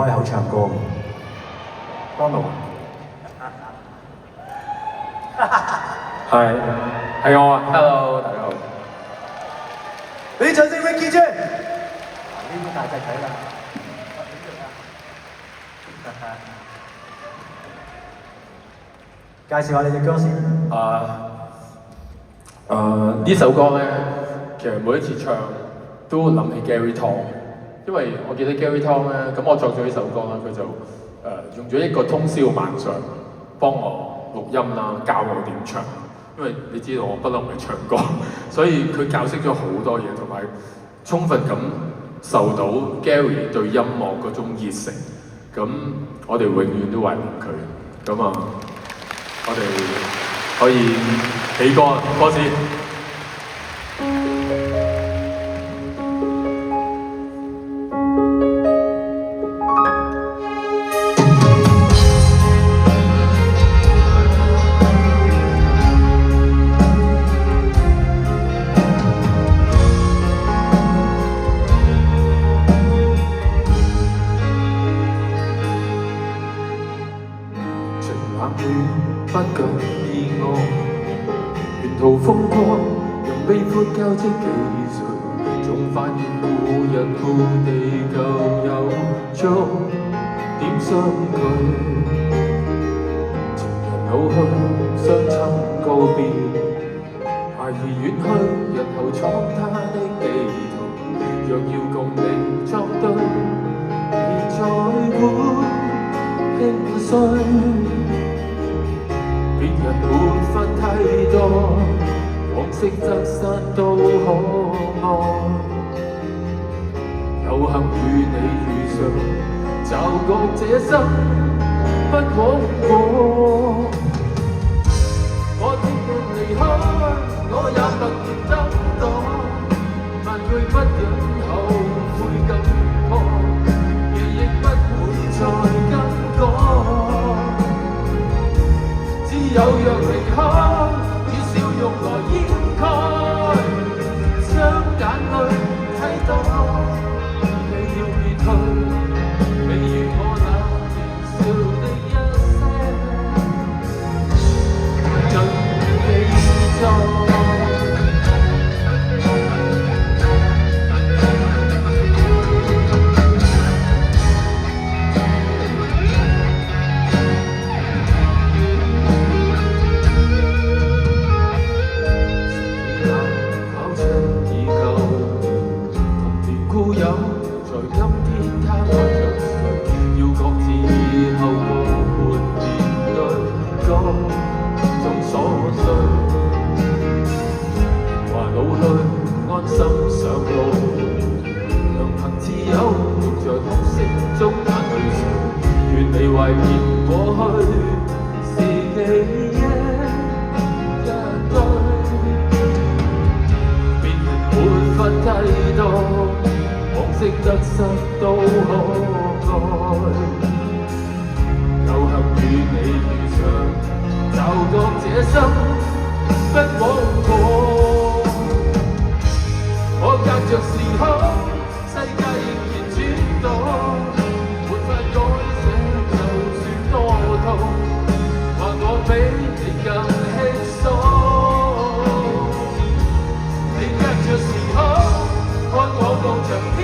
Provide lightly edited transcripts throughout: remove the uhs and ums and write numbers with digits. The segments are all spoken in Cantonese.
開口唱歌。幫我。係我啊 ，Hello， 大家好。俾掌聲 Ricky 姐。呢啲大隻仔啦。介紹下你隻歌先。呢首歌咧，其實每一次唱都諗起 Gary Tong， 因為我記得 Gary Tong 咧，咁我作咗呢首歌啦，佢就用咗一個通宵晚上幫我錄音啦，教我點唱。因為你知道我不嬲唔係唱歌，所以佢教識咗好多嘢，同埋充分咁受到 Gary 對音樂嗰種熱誠。咁我哋永遠都懷念佢。咁啊，我哋可以起歌啦，歌詞。不懼意外，沿途風光，人悲歡交織幾歲，總發現故人故地舊有觸點相距。情人老去，相親告別，孩兒遠去，日後闖他的地圖。若要共你作對，別再會輕碎。別人沒法替代，往昔得失都可愛。有幸與你遇上，驟覺這生不枉過。我聽日離開，我也默然等待，萬句不忍後悔感慨，記憶不會再更改。只有若離開，以笑容來掩蓋，將眼淚替代。你要別去，未如我那年少的一些，更記載。得失都可愛，有幸與你遇上，驟覺這生不枉過。我隔着時空，世界仍然轉動，沒法改寫，就算多痛，或我比你更輕鬆。你隔着時空，看我望着天。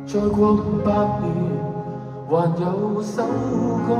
再過500年，還有首歌。